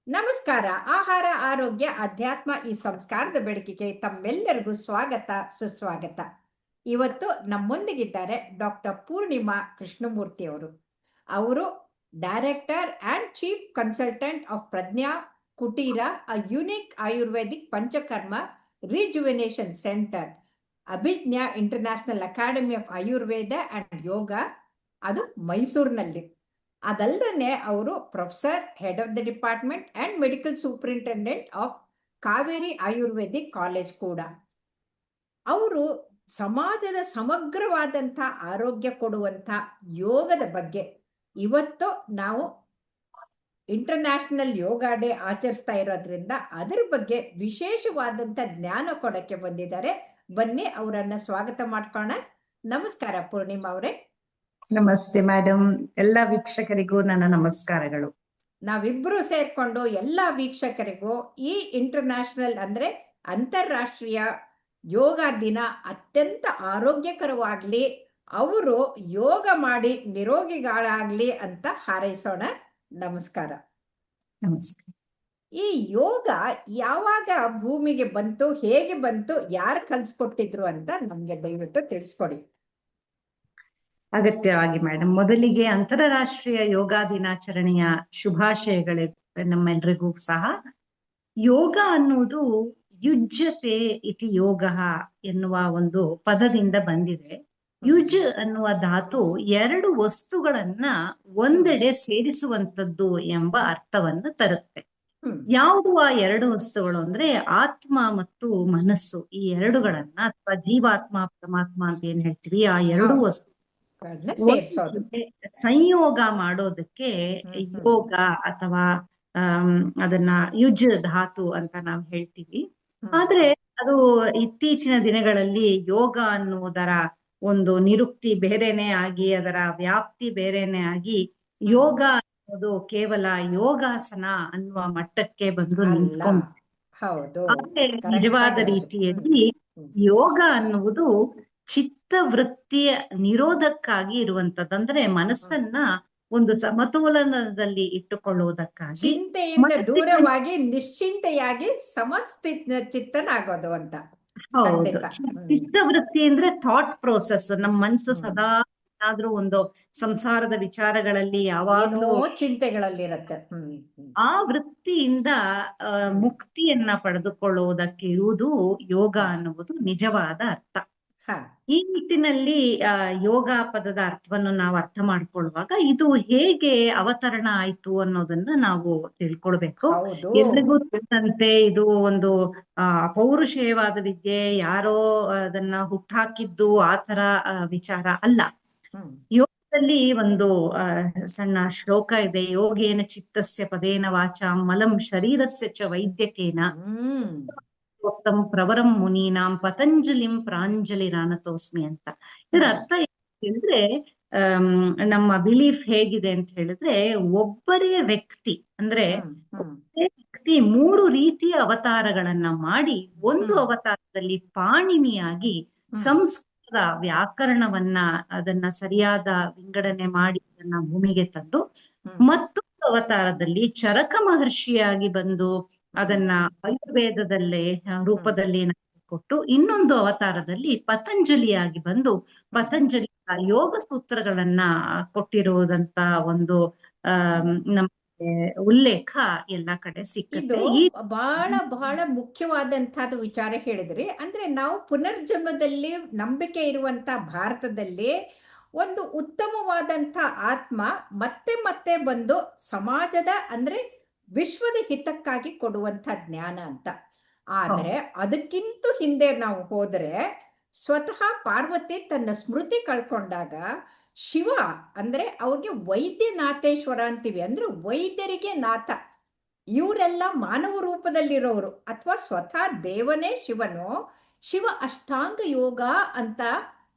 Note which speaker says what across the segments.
Speaker 1: ನಮಸ್ಕಾರ. ಆಹಾರ, ಆರೋಗ್ಯ, ಅಧ್ಯಾತ್ಮ ಈ ಸಂಸ್ಕಾರದ ಬೆಳಕಿಗೆ ತಮ್ಮೆಲ್ಲರಿಗೂ ಸ್ವಾಗತ, ಸುಸ್ವಾಗತ. ಇವತ್ತು ನಮ್ಮೊಂದಿಗಿದ್ದಾರೆ ಡಾಕ್ಟರ್ ಪೂರ್ಣಿಮಾ ಕೃಷ್ಣಮೂರ್ತಿ ಅವರು. ಅವರು director and chief consultant of Prajna Kuteera, a unique Ayurvedic Panchakarma rejuvenation centre, Abhijna International Academy of Ayurveda and Yoga, ಅದು ಮೈಸೂರಿನಲ್ಲಿ. ಅದಲ್ಲದೆ ಅವರು professor, head of the department and medical superintendent of Kaveri Ayurvedic College ಕೂಡ. ಅವರು ಸಮಾಜದ ಸಮಗ್ರವಾದಂಥ ಆರೋಗ್ಯ ಕೊಡುವಂಥ ಯೋಗದ ಬಗ್ಗೆ ಇವತ್ತು ನಾವು ಇಂಟರ್ನ್ಯಾಷನಲ್ ಯೋಗ ಡೇ ಆಚರಿಸ್ತಾ ಇರೋದ್ರಿಂದ ಅದರ ಬಗ್ಗೆ ವಿಶೇಷವಾದಂಥ ಜ್ಞಾನ ಕೊಡಕ್ಕೆ ಬಂದಿದ್ದಾರೆ. ಬನ್ನಿ ಅವರನ್ನ ಸ್ವಾಗತ ಮಾಡ್ಕೋಣ. ನಮಸ್ಕಾರ ಪೂರ್ಣಿಮಾ ಅವರೇ.
Speaker 2: ನಮಸ್ತೆ ಮೇಡಮ್. ಎಲ್ಲ ವೀಕ್ಷಕರಿಗೂ ನನ್ನ ನಮಸ್ಕಾರಗಳು.
Speaker 1: ನಾವಿಬ್ರು ಸೇರ್ಕೊಂಡು ಎಲ್ಲ ವೀಕ್ಷಕರಿಗೂ ಈ ಇಂಟರ್ನ್ಯಾಷನಲ್ ಅಂದ್ರೆ ಅಂತಾರಾಷ್ಟ್ರೀಯ ಯೋಗ ದಿನ ಅತ್ಯಂತ ಆರೋಗ್ಯಕರವಾಗ್ಲಿ, ಅವರು ಯೋಗ ಮಾಡಿ ನಿರೋಗಿಗಳಾಗ್ಲಿ ಅಂತ ಹಾರೈಸೋಣ. ನಮಸ್ಕಾರ.
Speaker 2: ನಮಸ್ಕಾರ.
Speaker 1: ಈ ಯೋಗ ಯಾವಾಗ ಭೂಮಿಗೆ ಬಂತು, ಹೇಗೆ ಬಂತು, ಯಾರು ಕಲ್ಸ್ಕೊಟ್ಟಿದ್ರು ಅಂತ ನಮ್ಗೆ ದಯವಿಟ್ಟು ತಿಳಿಸ್ಕೊಡಿ.
Speaker 2: ಅಗತ್ಯವಾಗಿ ಮೇಡಮ್. ಮೊದಲಿಗೆ ಅಂತಾರಾಷ್ಟ್ರೀಯ ಯೋಗ ದಿನಾಚರಣೆಯ ಶುಭಾಶಯಗಳು ನಮ್ಮೆಲ್ರಿಗೂ ಸಹ. ಯೋಗ ಅನ್ನುವುದು ಯುಜ್ಯತೆ ಇತಿ ಯೋಗ ಎನ್ನುವ ಒಂದು ಪದದಿಂದ ಬಂದಿದೆ. ಯುಜ್ ಅನ್ನುವ ಧಾತು ಎರಡು ವಸ್ತುಗಳನ್ನ ಒಂದೆಡೆ ಸೇರಿಸುವಂತದ್ದು ಎಂಬ ಅರ್ಥವನ್ನು ತರುತ್ತೆ. ಯಾವುದು ಆ ಎರಡು ವಸ್ತುಗಳು ಅಂದ್ರೆ ಆತ್ಮ ಮತ್ತು ಮನಸ್ಸು, ಈ ಎರಡುಗಳನ್ನ ಅಥವಾ ಜೀವಾತ್ಮ ಪರಮಾತ್ಮ ಅಂತ ಏನ್ ಹೇಳ್ತೀವಿ, ಆ ಎರಡು ವಸ್ತು ಸಂಯೋಗ ಮಾಡೋದಕ್ಕೆ ಯೋಗ ಅಥವಾ ಅದನ್ನ ಯುಜ್ ಧಾತು ಅಂತ ನಾವು ಹೇಳ್ತೀವಿ. ಆದ್ರೆ ಅದು ಇತ್ತೀಚಿನ ದಿನಗಳಲ್ಲಿ ಯೋಗ ಅನ್ನುವುದರ ಒಂದು ನಿರುಕ್ತಿ ಬೇರೆನೆ ಆಗಿ, ಅದರ ವ್ಯಾಪ್ತಿ ಬೇರೆನೆ ಆಗಿ, ಯೋಗ ಅನ್ನೋದು ಕೇವಲ ಯೋಗಾಸನ ಅನ್ನುವ ಮಟ್ಟಕ್ಕೆ ಬಂದು ನಿಂತ್ಕೊಂಡು, ನಿಜವಾದ ರೀತಿಯಲ್ಲಿ ಯೋಗ ಅನ್ನುವುದು ಚಿತ್ತವೃತ್ತಿಯ ನಿರೋಧಕ್ಕಾಗಿ ಇರುವಂತದ್ದು. ಅಂದ್ರೆ ಮನಸ್ಸನ್ನ ಒಂದು ಸಮತೋಲನದಲ್ಲಿ ಇಟ್ಟುಕೊಳ್ಳುವುದಕ್ಕಾಗಿ,
Speaker 1: ಚಿಂತೆಯಿಂದ ದೂರವಾಗಿ ನಿಶ್ಚಿಂತೆಯಾಗಿ ಚಿತ್ತನಾಗೋದು ಅಂತ.
Speaker 2: ಹೌದು. ಚಿತ್ತವೃತ್ತಿ ಅಂದ್ರೆ ಥಾಟ್ ಪ್ರೋಸೆಸ್. ನಮ್ಮ ಮನಸ್ಸು ಸದಾ ಏನಾದ್ರೂ ಒಂದು ಸಂಸಾರದ ವಿಚಾರಗಳಲ್ಲಿ ಯಾವಾಗ್ಲೂ
Speaker 1: ಚಿಂತೆಗಳಲ್ಲಿರತ್ತೆ.
Speaker 2: ಆ ವೃತ್ತಿಯಿಂದ ಮುಕ್ತಿಯನ್ನ ಪಡೆದುಕೊಳ್ಳುವುದಕ್ಕೆ ಇರುವುದು ಯೋಗ ಅನ್ನುವುದು ನಿಜವಾದ ಅರ್ಥ. ಈ ನಿಟ್ಟಿನಲ್ಲಿ ಯೋಗ ಪದದ ಅರ್ಥವನ್ನು ನಾವು ಅರ್ಥ ಮಾಡ್ಕೊಳ್ಳುವಾಗ ಇದು ಹೇಗೆ ಅವತರಣ ಆಯ್ತು ಅನ್ನೋದನ್ನ ನಾವು ತಿಳ್ಕೊಳ್ಬೇಕು. ಎಲ್ರಿಗೂ ತಿಳಿದಂತೆ ಇದು ಒಂದು ಪೌರುಷೇಯವಾದ ವಿದ್ಯೆ, ಯಾರೋ ಅದನ್ನ ಹುಟ್ಟಾಕಿದ್ದು ಆ ತರ ವಿಚಾರ ಅಲ್ಲ. ಯೋಗದಲ್ಲಿ ಒಂದು ಸಣ್ಣ ಶ್ಲೋಕ ಇದೆ. ಯೋಗೇನ ಚಿತ್ತಸ್ಯ ಪದೇನ ವಾಚಾ ಮಲಂ ಶರೀರಸ್ಯ ಚ ವೈದ್ಯಕೇನ ಪ್ರವರಂ ಮುನೀನಾಂ ಪತಂಜಲಿಂ ಪ್ರಾಂಜಲಿರಾನತೋಸ್ಮಿ ಅಂತ. ಇದರ ಅರ್ಥ ಹೇಳಿದ್ರೆ, ನಮ್ಮ ಬಿಲೀಫ್ ಹೇಗಿದೆ ಅಂತ ಹೇಳಿದ್ರೆ, ಒಬ್ಬರೇ ವ್ಯಕ್ತಿ ಅಂದ್ರೆ ವ್ಯಕ್ತಿ 3 ರೀತಿಯ ಅವತಾರಗಳನ್ನ ಮಾಡಿ, ಒಂದು ಅವತಾರದಲ್ಲಿ ಪಾಣಿನಿಯಾಗಿ ಸಂಸ್ಕೃತ ವ್ಯಾಕರಣವನ್ನ ಅದನ್ನ ಸರಿಯಾದ ವಿಂಗಡಣೆ ಮಾಡಿ ಅದನ್ನ ಭೂಮಿಗೆ ತಂದು, ಮತ್ತೊಂದು ಅವತಾರದಲ್ಲಿ ಚರಕ ಮಹರ್ಷಿಯಾಗಿ ಬಂದು ಅದನ್ನ ಆಯುರ್ವೇದದಲ್ಲೇ ರೂಪದಲ್ಲಿ ಕೊಟ್ಟು, ಇನ್ನೊಂದು ಅವತಾರದಲ್ಲಿ ಪತಂಜಲಿಯಾಗಿ ಬಂದು ಪತಂಜಲಿ ಯೋಗ ಸೂತ್ರಗಳನ್ನ ಕೊಟ್ಟಿರುವುದಂತ ಒಂದು ನಮಗೆ ಉಲ್ಲೇಖ ಎಲ್ಲ ಕಡೆ ಸಿಕ್ಕುತ್ತೆ.
Speaker 1: ಬಹಳ ಬಹಳ ಮುಖ್ಯವಾದಂತಹದ್ದು ವಿಚಾರ ಹೇಳಿದ್ರಿ. ಅಂದ್ರೆ ನಾವು ಪುನರ್ಜನ್ಮದಲ್ಲಿ ನಂಬಿಕೆ ಇರುವಂತ ಭಾರತದಲ್ಲಿ ಒಂದು ಉತ್ತಮವಾದಂಥ ಆತ್ಮ ಮತ್ತೆ ಮತ್ತೆ ಬಂದು ಸಮಾಜದ ಅಂದ್ರೆ ವಿಶ್ವದ ಹಿತಕ್ಕಾಗಿ ಕೊಡುವಂಥ ಜ್ಞಾನ ಅಂತ. ಆದರೆ ಅದಕ್ಕಿಂತ ಹಿಂದೆ ನಾವು ಹೋದರೆ, ಸ್ವತಃ ಪಾರ್ವತಿ ತನ್ನ ಸ್ಮೃತಿ ಕಳ್ಕೊಂಡಾಗ ಶಿವ ಅಂದ್ರೆ ಅವ್ರಿಗೆ ವೈದ್ಯನಾಥೇಶ್ವರ ಅಂತೀವಿ, ಅಂದ್ರೆ ವೈದ್ಯರಿಗೆ ನಾಥ. ಇವರೆಲ್ಲ ಮಾನವ ರೂಪದಲ್ಲಿರೋರು ಅಥವಾ ಸ್ವತಃ ದೇವನೇ ಶಿವನು. ಶಿವ ಅಷ್ಟಾಂಗ ಯೋಗ ಅಂತ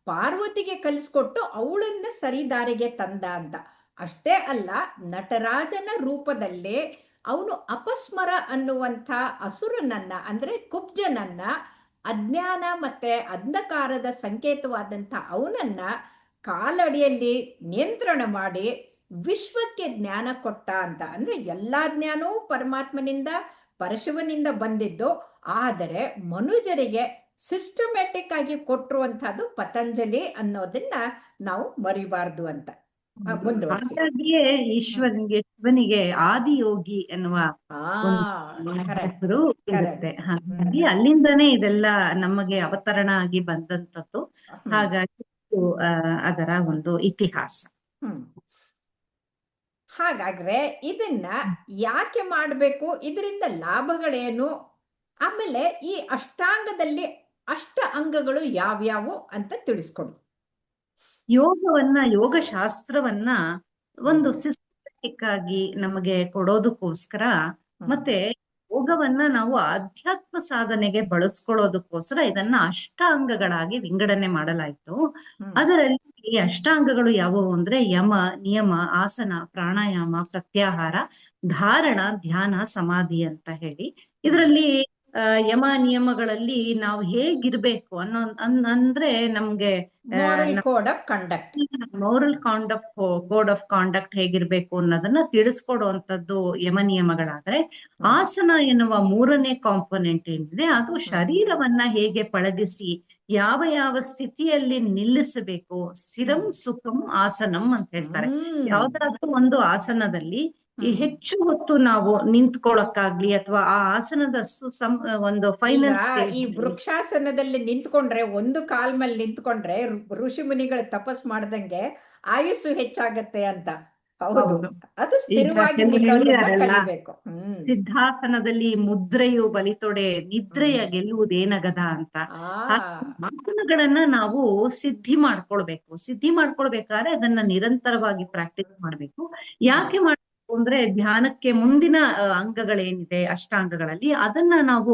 Speaker 1: ಪಾರ್ವತಿಗೆ ಕಲಿಸ್ಕೊಟ್ಟು ಅವಳನ್ನ ಸರಿದಾರಿಗೆ ತಂದ ಅಂತ. ಅಷ್ಟೇ ಅಲ್ಲ, ನಟರಾಜನ ರೂಪದಲ್ಲಿ ಅವನು ಅಪಸ್ಮರ ಅನ್ನುವಂಥ ಅಸುರನನ್ನ ಅಂದ್ರೆ ಕುಬ್ಜನನ್ನ, ಅಜ್ಞಾನ ಮತ್ತೆ ಅಂಧಕಾರದ ಸಂಕೇತವಾದಂಥ ಅವನನ್ನ ಕಾಲಡಿಯಲ್ಲಿ ನಿಯಂತ್ರಣ ಮಾಡಿ ವಿಶ್ವಕ್ಕೆ ಜ್ಞಾನ ಕೊಟ್ಟ ಅಂತ. ಅಂದ್ರೆ ಎಲ್ಲಾ ಜ್ಞಾನವೂ ಪರಮಾತ್ಮನಿಂದ ಪರಶುವನಿಂದ ಬಂದಿದ್ದು, ಆದರೆ ಮನುಜರಿಗೆ ಸಿಸ್ಟಮ್ಯಾಟಿಕ್ ಆಗಿ ಕೊಟ್ಟಿರುವಂತಹದ್ದು ಪತಂಜಲಿ ಅನ್ನೋದನ್ನ ನಾವು ಮರಿಬಾರ್ದು ಅಂತ. ಮುಂದುವರಿಸಿ.
Speaker 2: ಹಾಗಾಗಿಯೇ ಶಿವನಿಗೆ ಆದಿಯೋಗಿ ಎನ್ನುವ ಒಂದು
Speaker 1: ಕರೆಕ್ಟ್
Speaker 2: ಹೆಸರು ಇರುತ್ತೆ. ಹಾಗಾಗಿ ಅಲ್ಲಿಂದನೇ ಇದೆಲ್ಲ ನಮಗೆ ಅವತರಣ ಆಗಿ ಬಂದಂತದ್ದು. ಹಾಗಾಗಿ ಅದರ ಒಂದು ಇತಿಹಾಸ.
Speaker 1: ಹಾಗಾದ್ರೆ ಇದನ್ನ ಯಾಕೆ ಮಾಡಬೇಕು, ಇದರಿಂದ ಲಾಭಗಳೇನು, ಆಮೇಲೆ ಈ ಅಷ್ಟಾಂಗದಲ್ಲಿ ಅಷ್ಟ ಅಂಗಗಳು ಯಾವ್ಯಾವು ಅಂತ ತಿಳಿಸ್ಕೊಡಿ.
Speaker 2: ಯೋಗಶಾಸ್ತ್ರವನ್ನ ಒಂದು ಸಿಸ್ಟಮ್ಯಾಟಿಕ್ ಆಗಿ ನಮಗೆ ಕೊಡೋದಕ್ಕೋಸ್ಕರ, ಮತ್ತೆ ಯೋಗವನ್ನ ನಾವು ಆಧ್ಯಾತ್ಮ ಸಾಧನೆಗೆ ಬಳಸ್ಕೊಳ್ಳೋದಕ್ಕೋಸ್ಕರ ಇದನ್ನ ಅಷ್ಟಾಂಗಗಳಾಗಿ ವಿಂಗಡಣೆ ಮಾಡಲಾಯಿತು. ಅದರಲ್ಲಿ ಈ ಅಷ್ಟಾಂಗಗಳು ಯಾವುವು ಅಂದ್ರೆ ಯಮ, ನಿಯಮ, ಆಸನ, ಪ್ರಾಣಾಯಾಮ, ಪ್ರತ್ಯಾಹಾರ, ಧಾರಣ, ಧ್ಯಾನ, ಸಮಾಧಿ ಅಂತ ಹೇಳಿ. ಇದರಲ್ಲಿ ಯಮ ನಿಯಮಗಳಲ್ಲಿ ನಾವು ಹೇಗಿರ್ಬೇಕು ಅಂದ್ರೆ ನಮ್ಗೆ
Speaker 1: moral code of conduct
Speaker 2: code of conduct ಹೇಗಿರ್ಬೇಕು ಅನ್ನೋದನ್ನ ತಿಳಿಸ್ಕೊಡುವಂತದ್ದು ಯಮ ನಿಯಮಗಳಾದ್ರೆ, ಆಸನ ಎನ್ನುವ 3ನೇ ಕಾಂಪೊನೆಂಟ್ ಏನಿದೆ ಅದು ಶರೀರವನ್ನ ಹೇಗೆ ಪಳಗಿಸಿ ಯಾವ ಯಾವ ಸ್ಥಿತಿಯಲ್ಲಿ ನಿಲ್ಲಿಸಬೇಕು, ಸ್ಥಿರಂ ಸುಖಂ ಆಸನಂ ಅಂತ ಹೇಳ್ತಾರೆ. ಯಾವ್ದಾದ್ರೂ ಒಂದು ಆಸನದಲ್ಲಿ ಈ ಹೆಚ್ಚು ಹೊತ್ತು ನಾವು ನಿಂತ್ಕೊಳ್ಳಕ್ಕಾಗ್ಲಿ ಅಥವಾ ಆ ಆಸನದ ಒಂದು ಫೈನಲ್ ಸ್ಟೇಜ್,
Speaker 1: ಈ ವೃಕ್ಷಾಸನದಲ್ಲಿ ನಿಂತ್ಕೊಂಡ್ರೆ, ಒಂದು ಕಾಲ್ ಮೇಲೆ ನಿಂತ್ಕೊಂಡ್ರೆ ಋಷಿ ಮುನಿಗಳು ತಪಸ್ ಮಾಡ್ದಂಗೆ ಆಯುಸ್ಸು ಹೆಚ್ಚಾಗತ್ತೆ ಅಂತ. ಹೌದು, ಅದು ಸ್ಥಿರವಾಗಿ ಕಲಿಬೇಕು.
Speaker 2: ಸಿದ್ಧಾಸನದಲ್ಲಿ ಮುದ್ರೆಯು ಬಲಿತೊಡೆ, ನಿದ್ರೆಯ ಗೆಲ್ಲುವುದೇನಗದ ಅಂತ. ಆಸನಗಳನ್ನ ನಾವು ಸಿದ್ಧಿ ಮಾಡ್ಕೊಳ್ಬೇಕಾದ್ರೆ ಅದನ್ನ ನಿರಂತರವಾಗಿ ಪ್ರಾಕ್ಟೀಸ್ ಮಾಡ್ಬೇಕು. ಯಾಕೆ ಮಾಡ್ಬೇಕು ಅಂದ್ರೆ ಧ್ಯಾನಕ್ಕೆ ಮುಂದಿನ ಅಂಗಗಳೇನಿದೆ ಅಷ್ಟಾಂಗಗಳಲ್ಲಿ ಅದನ್ನ ನಾವು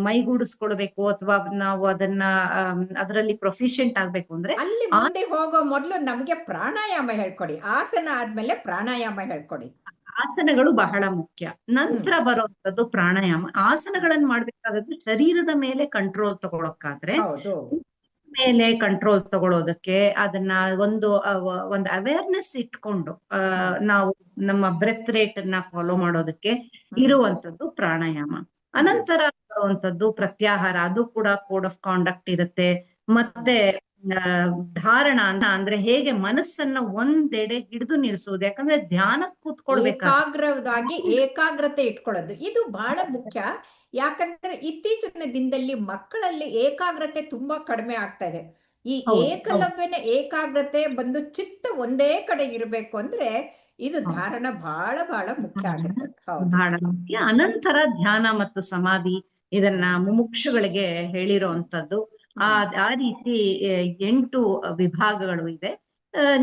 Speaker 2: ಮೈಗೂಡಿಸ್ಕೊಳ್ಬೇಕು, ಅಥವಾ ನಾವು ಅದರಲ್ಲಿ ಪ್ರೊಫಿಷಿಯಂಟ್ ಆಗ್ಬೇಕು ಅಂದ್ರೆ
Speaker 1: ಅಲ್ಲಿ ಮುಂದೆ ಹೋಗೋ ಮೊದಲು ನಮಗೆ ಪ್ರಾಣಾಯಾಮ ಹೇಳ್ಕೊಡಿ. ಆಸನ ಆದ್ಮೇಲೆ ಪ್ರಾಣಾಯಾಮ ಹೇಳ್ಕೊಡಿ.
Speaker 2: ಆಸನಗಳು ಬಹಳ ಮುಖ್ಯ. ನಂತರ ಬರುವಂತದ್ದು ಪ್ರಾಣಾಯಾಮ. ಆಸನಗಳನ್ನ ಮಾಡ್ಬೇಕಾದ್ರೆ ಶರೀರದ ಮೇಲೆ ಕಂಟ್ರೋಲ್ ತಗೊಳಕ್ಕಾದ್ರೆ, ಮೇಲೆ ಕಂಟ್ರೋಲ್ ತಗೊಳ್ಳೋದಕ್ಕೆ ಅದನ್ನ ಒಂದು ಅವೇರ್ನೆಸ್ ಇಟ್ಕೊಂಡು ನಾವು ನಮ್ಮ ಬ್ರೆತ್ ರೇಟ್ ಅನ್ನ ಫಾಲೋ ಮಾಡೋದಕ್ಕೆ ಇರುವಂತದ್ದು ಪ್ರಾಣಾಯಾಮ. ಅನಂತರ ಬರುವಂತದ್ದು ಪ್ರತ್ಯಾಹಾರ, ಅದು ಕೂಡ ಕೋಡ್ ಆಫ್ ಕಾಂಡಕ್ಟ್ ಇರುತ್ತೆ. ಮತ್ತೆ ಧಾರಣ ಅಂದ್ರೆ ಹೇಗೆ ಮನಸ್ಸನ್ನ ಒಂದೆಡೆ ಹಿಡಿದು ನಿಲ್ಸುವುದು. ಯಾಕಂದ್ರೆ ಧ್ಯಾನಕ್ಕೆ ಕೂತ್ಕೊಳ್ಬೇಕಾಗಿ
Speaker 1: ಏಕಾಗ್ರತೆ ಇಟ್ಕೊಳ್ಳೋದು ಇದು ಬಹಳ ಮುಖ್ಯ. ಯಾಕಂದ್ರೆ ಇತ್ತೀಚಿನ ದಿನದಲ್ಲಿ ಮಕ್ಕಳಲ್ಲಿ ಏಕಾಗ್ರತೆ ತುಂಬಾ ಕಡಿಮೆ ಆಗ್ತಾ ಇದೆ. ಈ ಏಕಲವ್ಯನ ಏಕಾಗ್ರತೆ ಬಂದು ಚಿತ್ತ ಒಂದೇ ಕಡೆ ಇರಬೇಕು ಅಂದ್ರೆ ಇದು ಧಾರಣ ಬಹಳ ಬಹಳ ಮುಖ್ಯ ಆಗುತ್ತೆ.
Speaker 2: ಬಹಳ ಮುಖ್ಯ. ಅನಂತರ ಧ್ಯಾನ ಮತ್ತು ಸಮಾಧಿ ಇದನ್ನ ಮುಮುಕ್ಷುಗಳಿಗೆ ಹೇಳಿರುವಂತದ್ದು. ಆ ರೀತಿ 8 ವಿಭಾಗಗಳು ಇದೆ.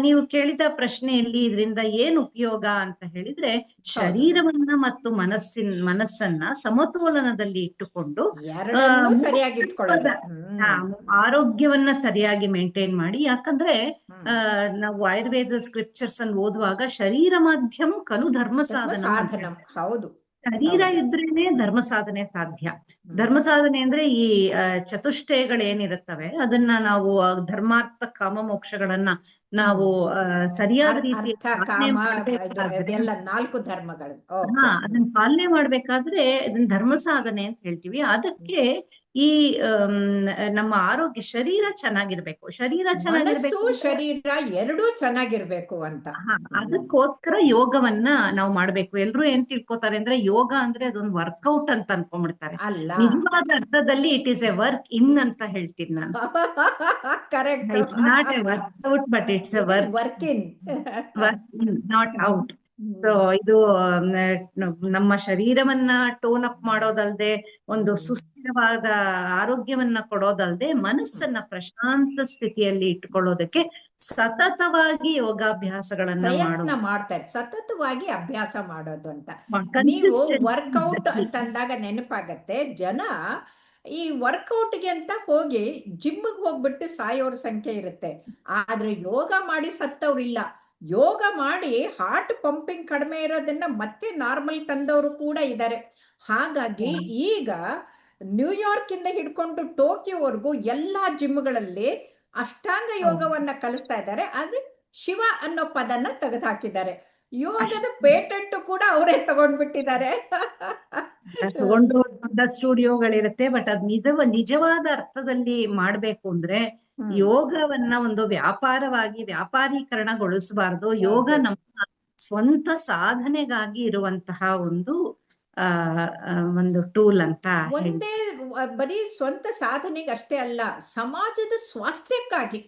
Speaker 2: ನೀವು ಕೇಳಿದ ಪ್ರಶ್ನೆಯಲ್ಲಿ ಇದರಿಂದ ಏನು ಉಪಯೋಗ ಅಂತ ಹೇಳಿದ್ರೆ, ಶರೀರವನ್ನ ಮತ್ತು ಮನಸ್ಸನ್ನ ಸಮತೋಲನದಲ್ಲಿ ಇಟ್ಟುಕೊಂಡು
Speaker 1: ಸರಿಯಾಗಿ
Speaker 2: ಆರೋಗ್ಯವನ್ನ ಸರಿಯಾಗಿ ಮೇಂಟೈನ್ ಮಾಡಿ. ಯಾಕಂದ್ರೆ ನಾವು ಆಯುರ್ವೇದ ಸ್ಕ್ರಿಪ್ಚರ್ಸ್ ಅನ್ನು ಓದುವಾಗ ಶರೀರ ಮಾಧ್ಯಮ ಖಲು ಧರ್ಮ ಸಾಧನ.
Speaker 1: ಹೌದು,
Speaker 2: ಶರೀರ ಇದ್ರೇನೆ ಧರ್ಮ ಸಾಧನೆ ಸಾಧ್ಯ. ಧರ್ಮ ಸಾಧನೆ ಅಂದ್ರೆ ಈ ಚತುಷ್ಟಯಗಳೇನಿರುತ್ತವೆ ಅದನ್ನ ನಾವು ಧರ್ಮಾರ್ಥ ಕಾಮ ಮೋಕ್ಷಗಳನ್ನ ನಾವು ಸರಿಯಾದ ರೀತಿ ಅದನ್ನ ಪಾಲನೆ ಮಾಡ್ಬೇಕಾದ್ರೆ ಅದನ್ನ ಧರ್ಮ ಸಾಧನೆ ಅಂತ ಹೇಳ್ತೀವಿ. ಅದಕ್ಕೆ ಈ ನಮ್ಮ ಆರೋಗ್ಯ ಶರೀರ ಚೆನ್ನಾಗಿರ್ಬೇಕು, ಶರೀರ
Speaker 1: ಎರಡೂ ಚೆನ್ನಾಗಿರ್ಬೇಕು ಅಂತ.
Speaker 2: ಅದಕ್ಕೋಸ್ಕರ ಯೋಗವನ್ನ ನಾವು ಮಾಡ್ಬೇಕು. ಎಲ್ರು ಏನ್ ತಿಳ್ಕೊತಾರೆ ಅಂದ್ರೆ ಯೋಗ ಅಂದ್ರೆ ಅದೊಂದು ವರ್ಕೌಟ್ ಅಂತ ಅನ್ಕೊಂಡ್ಬಿಡ್ತಾರೆ. ನಿಜವಾದ ಅರ್ಥದಲ್ಲಿ it is a work in ಅಂತ ಹೇಳ್ತೀನಿ ನಾನು.
Speaker 1: Correct,
Speaker 2: not a workout but it's a work in, not out. So ಇದು ನಮ್ಮ ಶರೀರವನ್ನ ಟೋನ್ ಅಪ್ ಮಾಡೋದಲ್ದೆ, ಒಂದು ಸುಸ್ಥಿರವಾದ ಆರೋಗ್ಯವನ್ನ ಕೊಡೋದಲ್ದೆ, ಮನಸ್ಸನ್ನ ಪ್ರಶಾಂತ ಸ್ಥಿತಿಯಲ್ಲಿ ಇಟ್ಕೊಳ್ಳೋದಕ್ಕೆ ಸತತವಾಗಿ ಯೋಗಾಭ್ಯಾಸಗಳನ್ನ
Speaker 1: ಮಾಡ್ತಾರೆ. ಸತತವಾಗಿ ಅಭ್ಯಾಸ ಮಾಡೋದು ಅಂತ ನೀವು ವರ್ಕೌಟ್ ಅಂತಂದಾಗ ನೆನಪಾಗತ್ತೆ. ಜನ ಈ ವರ್ಕೌಟ್ಗೆ ಅಂತ ಹೋಗಿ ಜಿಮ್ಗೆ ಹೋಗ್ಬಿಟ್ಟು ಸಾಯೋರ ಸಂಖ್ಯೆ ಇರುತ್ತೆ. ಆದ್ರೆ ಯೋಗ ಮಾಡಿ ಸತ್ತವ್ರಿಲ್ಲ. ಯೋಗ ಮಾಡಿ ಹಾರ್ಟ್ ಪಂಪಿಂಗ್ ಕಡಿಮೆ ಇರೋದನ್ನ ಮತ್ತೆ ನಾರ್ಮಲ್ ತಂದವರು ಕೂಡ ಇದ್ದಾರೆ. ಹಾಗಾಗಿ ಈಗ ನ್ಯೂಯಾರ್ಕ್ ಇಂದ ಹಿಡ್ಕೊಂಡು ಟೋಕಿಯೋವರೆಗೂ ಎಲ್ಲಾ ಜಿಮ್ಗಳಲ್ಲಿ ಅಷ್ಟಾಂಗ ಯೋಗವನ್ನ ಕಲಿಸ್ತಾ ಇದ್ದಾರೆ. ಆದ್ರೆ ಶಿವ ಅನ್ನೋ ಪದನ ತೆಗೆದುಹಾಕಿದ್ದಾರೆ. ಯೋಗದ ಪೇಟೆಂಟ್ ಕೂಡ ಅವರೇ ತಗೊಂಡ್ಬಿಟ್ಟಿದ್ದಾರೆ.
Speaker 2: ತಗೊಂಡು ದೊಡ್ಡ ಸ್ಟುಡಿಯೋಗಳಿರುತ್ತೆ, ಬಟ್ ಅದ್ ನಿಜವಾದ ಅರ್ಥದಲ್ಲಿ ಮಾಡ್ಬೇಕು ಅಂದ್ರೆ ಯೋಗವನ್ನ ಒಂದು ವ್ಯಾಪಾರವಾಗಿ ವ್ಯಾಪಾರೀಕರಣಗೊಳಿಸಬಾರ್ದು. ಯೋಗ ನಮ್ಮ ಸ್ವಂತ ಸಾಧನೆಗಾಗಿ ಇರುವಂತಹ ಒಂದು ಟೂಲ್ ಅಂತ
Speaker 1: ಒಂದೇ ಬರೀ ಸ್ವಂತ ಸಾಧನೆಗೆ ಅಷ್ಟೇ ಅಲ್ಲ, ಸಮಾಜದ ಸ್ವಾಸ್ಥ್ಯಕ್ಕಾಗಿ.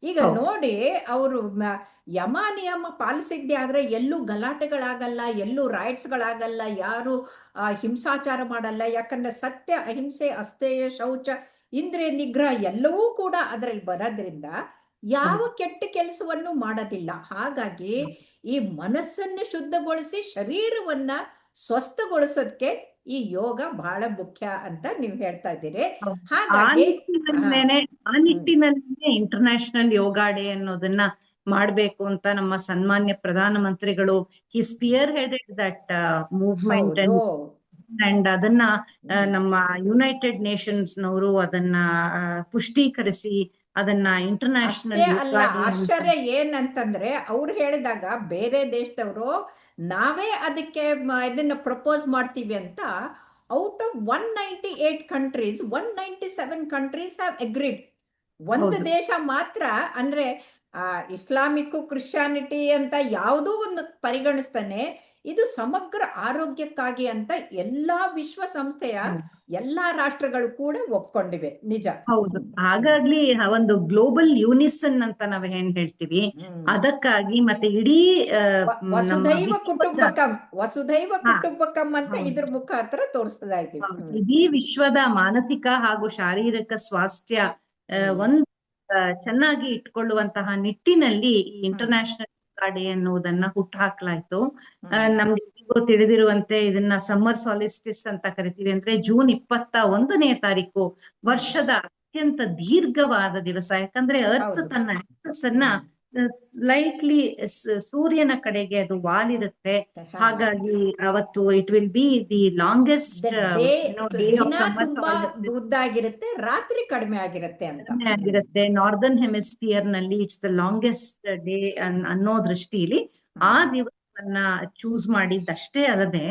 Speaker 1: ಈಗ ನೋಡಿ, ಅವರು ಯಮ ನಿಯಮ ಪಾಲಿಸಿದ್ದೆ ಆದ್ರೆ ಎಲ್ಲೂ ಗಲಾಟೆಗಳಾಗಲ್ಲ, ಎಲ್ಲೂ ರೈಟ್ಸ್ಗಳಾಗಲ್ಲ, ಯಾರು ಹಿಂಸಾಚಾರ ಮಾಡಲ್ಲ. ಯಾಕಂದ್ರೆ ಸತ್ಯ, ಅಹಿಂಸೆ, ಅಸ್ಥೇಯ, ಶೌಚ, ಇಂದ್ರಿಯ ನಿಗ್ರಹ ಎಲ್ಲವೂ ಕೂಡ ಅದರಲ್ಲಿ ಬರೋದ್ರಿಂದ ಯಾವ ಕೆಟ್ಟ ಕೆಲಸವನ್ನು ಮಾಡೋದಿಲ್ಲ. ಹಾಗಾಗಿ ಈ ಮನಸ್ಸನ್ನು ಶುದ್ಧಗೊಳಿಸಿ ಶರೀರವನ್ನ ಸ್ವಸ್ಥಗೊಳಿಸೋದಕ್ಕೆ ಈ ಯೋಗ ಬಹಳ ಮುಖ್ಯ ಅಂತ ನೀವು ಹೇಳ್ತಾ ಇದ್ದೀರಿ. ಹಾಗಾಗಿ
Speaker 2: ಆ ನಿಟ್ಟಿನಲ್ಲಿ ಇಂಟರ್ನ್ಯಾಷನಲ್ ಯೋಗ ಡೇ ಅನ್ನೋದನ್ನ ಮಾಡ್ಬೇಕು ಅಂತ ನಮ್ಮ ಸನ್ಮಾನ್ಯ ಪ್ರಧಾನಮಂತ್ರಿಗಳು he spearheaded that movement and ಅದನ್ನ ನಮ್ಮ ಯುನೈಟೆಡ್ ನೇಷನ್ಸ್ ನವರು ಅದನ್ನ ಪುಷ್ಟೀಕರಿಸಿ ಅದನ್ನ ಇಂಟರ್ನ್ಯಾಷನಲ್
Speaker 1: ಅಲ್ಲ. ಆಶ್ಚರ್ಯ ಏನಂತಂದ್ರೆ, ಅವ್ರು ಹೇಳಿದಾಗ ಬೇರೆ ದೇಶದವರು ನಾವೇ ಅದಕ್ಕೆ ಇದನ್ನ ಪ್ರಪೋಸ್ ಮಾಡ್ತೀವಿ ಅಂತ, out of 198 countries 197 countries have agreed. ಒಂದು ದೇಶ ಮಾತ್ರ, ಅಂದ್ರೆ ಇಸ್ಲಾಮಿಕ್, ಕ್ರಿಶ್ಚಿಯಾನಿಟಿ ಅಂತ ಯಾವುದೋ ಒಂದು ಪರಿಗಣಿಸ್ತಾನೆ, ಇದು ಸಮಗ್ರ ಆರೋಗ್ಯಕ್ಕಾಗಿ ಅಂತ ಎಲ್ಲಾ ವಿಶ್ವಸಂಸ್ಥೆಯ ಎಲ್ಲಾ ರಾಷ್ಟ್ರಗಳು ಕೂಡ ಒಪ್ಕೊಂಡಿವೆ. ನಿಜ.
Speaker 2: ಹೌದು. ಹಾಗಾಗಿ ಒಂದು ಗ್ಲೋಬಲ್ ಯೂನಿಸನ್ ಅಂತ ನಾವ್ ಏನ್ ಹೇಳ್ತೀವಿ, ಅದಕ್ಕಾಗಿ ಮತ್ತೆ ಇಡೀ
Speaker 1: ವಸುಧೈವ ಕುಟುಂಬಕಂ ಅಂತ ಇದ್ರ ಮುಖಾಂತರ ತೋರಿಸ್ತಾ ಇದ್ದೀವಿ.
Speaker 2: ಇಡೀ ವಿಶ್ವದ ಮಾನಸಿಕ ಹಾಗೂ ಶಾರೀರಿಕ ಸ್ವಾಸ್ಥ್ಯ ಚೆನ್ನಾಗಿ ಇಟ್ಕೊಳ್ಳುವಂತಹ ನಿಟ್ಟಿನಲ್ಲಿ ಈ ಇಂಟರ್ನ್ಯಾಷನಲ್ ಯೋಗ ಡೇ ಅನ್ನುವುದನ್ನ ಹುಟ್ಟುಹಾಕ್ಲಾಯ್ತು. ನಮ್ಗೆ ತಿಳಿದಿರುವಂತೆ ಇದನ್ನ ಸಮ್ಮರ್ ಸಾಲಿಸ್ಟಿಸ್ ಅಂತ ಕರಿತೀವಿ. ಅಂದ್ರೆ ಜೂನ್ 21ನೇ ತಾರೀಕು ವರ್ಷದ ಅತ್ಯಂತ ದೀರ್ಘವಾದ ದಿವಸ. ಯಾಕಂದ್ರೆ ಅರ್ತ್ ತನ್ನ ಆಕ್ಸಸ್ ಅನ್ನ ಸ್ಲೈಟ್ಲಿ ಸೂರ್ಯನ ಕಡೆಗೆ ಅದು ವಾಲಿರುತ್ತೆ. ಹಾಗಾಗಿ ಅವತ್ತು it will be the longest
Speaker 1: ಉದ್ದಾಗಿರುತ್ತೆ, ರಾತ್ರಿ ಕಡಿಮೆ ಆಗಿರುತ್ತೆ
Speaker 2: ಆಗಿರುತ್ತೆ. ನಾರ್ದರ್ನ್ ಹೆಮಿಸ್ಫಿಯರ್ ನಲ್ಲಿ ಇಟ್ಸ್ ದ ಲಾಂಗೆಸ್ಟ್ ಡೇ ಅನ್ನೋ ದೃಷ್ಟಿಲಿ ಆ ದಿವಸವನ್ನ ಚೂಸ್ ಮಾಡಿದ್ದಷ್ಟೇ ಅಲ್ಲದೆ,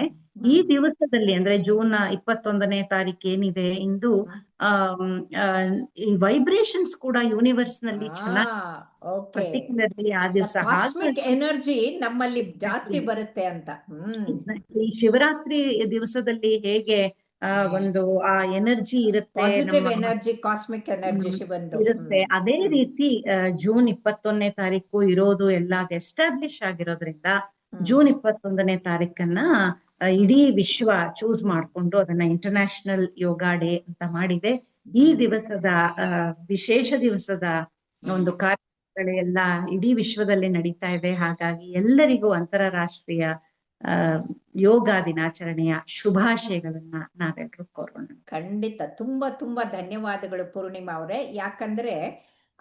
Speaker 2: ಈ ದಿವಸದಲ್ಲಿ ಅಂದ್ರೆ ಜೂನ್ 21ನೇ ತಾರೀಕು ಏನಿದೆ ಇಂದು, ಈ ವೈಬ್ರೇಷನ್ಸ್ ಕೂಡ ಯೂನಿವರ್ಸ್ ನಲ್ಲಿ ಪರ್ಟಿಕ್ಯುಲರ್ಲಿ ಆ ದಿವಸ
Speaker 1: ಎನರ್ಜಿ ನಮ್ಮಲ್ಲಿ ಜಾಸ್ತಿ ಬರುತ್ತೆ ಅಂತ.
Speaker 2: ಈ ಶಿವರಾತ್ರಿ ದಿವಸದಲ್ಲಿ ಹೇಗೆ ಒಂದು ಆ ಎನರ್ಜಿ ಇರುತ್ತೆ,
Speaker 1: ಕಾಸ್ಮಿಕ್ ಎನರ್ಜಿ
Speaker 2: ಇರುತ್ತೆ, ಅದೇ ರೀತಿ ಜೂನ್ 21ನೇ ತಾರೀಕು ಇರೋದು ಎಲ್ಲ ಎಸ್ಟಾಬ್ಲಿಷ್ ಆಗಿರೋದ್ರಿಂದ ಜೂನ್ 21ನೇ ತಾರೀಕನ್ನ ಇಡೀ ವಿಶ್ವ ಚೂಸ್ ಮಾಡ್ಕೊಂಡು ಅದನ್ನ ಇಂಟರ್ನ್ಯಾಷನಲ್ ಯೋಗ ಡೇ ಅಂತ ಮಾಡಿದೆ. ಈ ದಿವಸದ ವಿಶೇಷ ದಿವಸದ ಒಂದು ಕಾರ್ಯಕ್ರಮಗಳೆಲ್ಲ ಇಡೀ ವಿಶ್ವದಲ್ಲಿ ನಡೀತಾ ಇದೆ. ಹಾಗಾಗಿ ಎಲ್ಲರಿಗೂ ಅಂತಾರಾಷ್ಟ್ರೀಯ ಯೋಗ ದಿನಾಚರಣೆಯ ಶುಭಾಶಯಗಳನ್ನ ನಾವೆಲ್ಲರೂ ಕೋರೋಣ.
Speaker 1: ಖಂಡಿತ. ತುಂಬಾ ತುಂಬಾ ಧನ್ಯವಾದಗಳು ಪೂರ್ಣಿಮಾ ಅವರೇ. ಯಾಕಂದ್ರೆ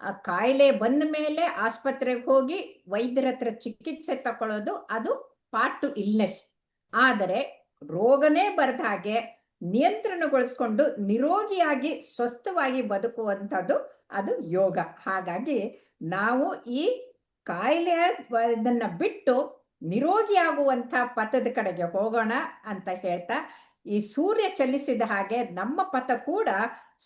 Speaker 1: ಆ ಕಾಯಿಲೆ ಬಂದ ಮೇಲೆ ಆಸ್ಪತ್ರೆಗೆ ಹೋಗಿ ವೈದ್ಯರ ಹತ್ರ ಚಿಕಿತ್ಸೆ ತಕೊಳ್ಳೋದು ಅದು ಪಾರ್ಟ್ ಟು ಇಲ್ನೆಸ್. ಆದರೆ ರೋಗನೇ ಬರದ ಹಾಗೆ ನಿಯಂತ್ರಣಗೊಳಿಸ್ಕೊಂಡು ನಿರೋಗಿಯಾಗಿ ಸ್ವಸ್ಥವಾಗಿ ಬದುಕುವಂಥದ್ದು ಅದು ಯೋಗ. ಹಾಗಾಗಿ ನಾವು ಈ ಕಾಯಿಲೆ ಇದನ್ನ ಬಿಟ್ಟು ನಿರೋಗಿಯಾಗುವಂಥ ಪಥದ ಕಡೆಗೆ ಹೋಗೋಣ ಅಂತ ಹೇಳ್ತಾ, ಈ ಸೂರ್ಯ ಚಲಿಸಿದ ಹಾಗೆ ನಮ್ಮ ಪಥ ಕೂಡ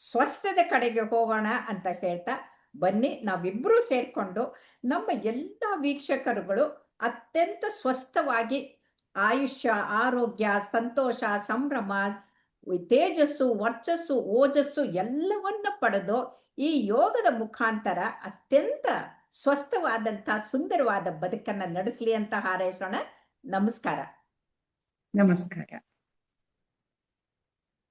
Speaker 1: ಸ್ವಸ್ಥದ ಕಡೆಗೆ ಹೋಗೋಣ ಅಂತ ಹೇಳ್ತಾ, ಬನ್ನಿ ನಾವಿಬ್ಬರೂ ಸೇರ್ಕೊಂಡು ನಮ್ಮ ಎಲ್ಲ ವೀಕ್ಷಕರುಗಳು ಅತ್ಯಂತ ಸ್ವಸ್ಥವಾಗಿ ಆಯುಷ್ಯ, ಆರೋಗ್ಯ, ಸಂತೋಷ, ಸಂಭ್ರಮ, ತೇಜಸ್ಸು, ವರ್ಚಸ್ಸು, ಓಜಸ್ಸು ಎಲ್ಲವನ್ನ ಪಡೆದು ಈ ಯೋಗದ ಮುಖಾಂತರ ಅತ್ಯಂತ ಸ್ವಸ್ಥವಾದಂಥ ಸುಂದರವಾದ ಬದುಕನ್ನ ನಡೆಸಲಿ ಅಂತ ಹಾರೈಸೋಣ. ನಮಸ್ಕಾರ.
Speaker 2: ನಮಸ್ಕಾರ.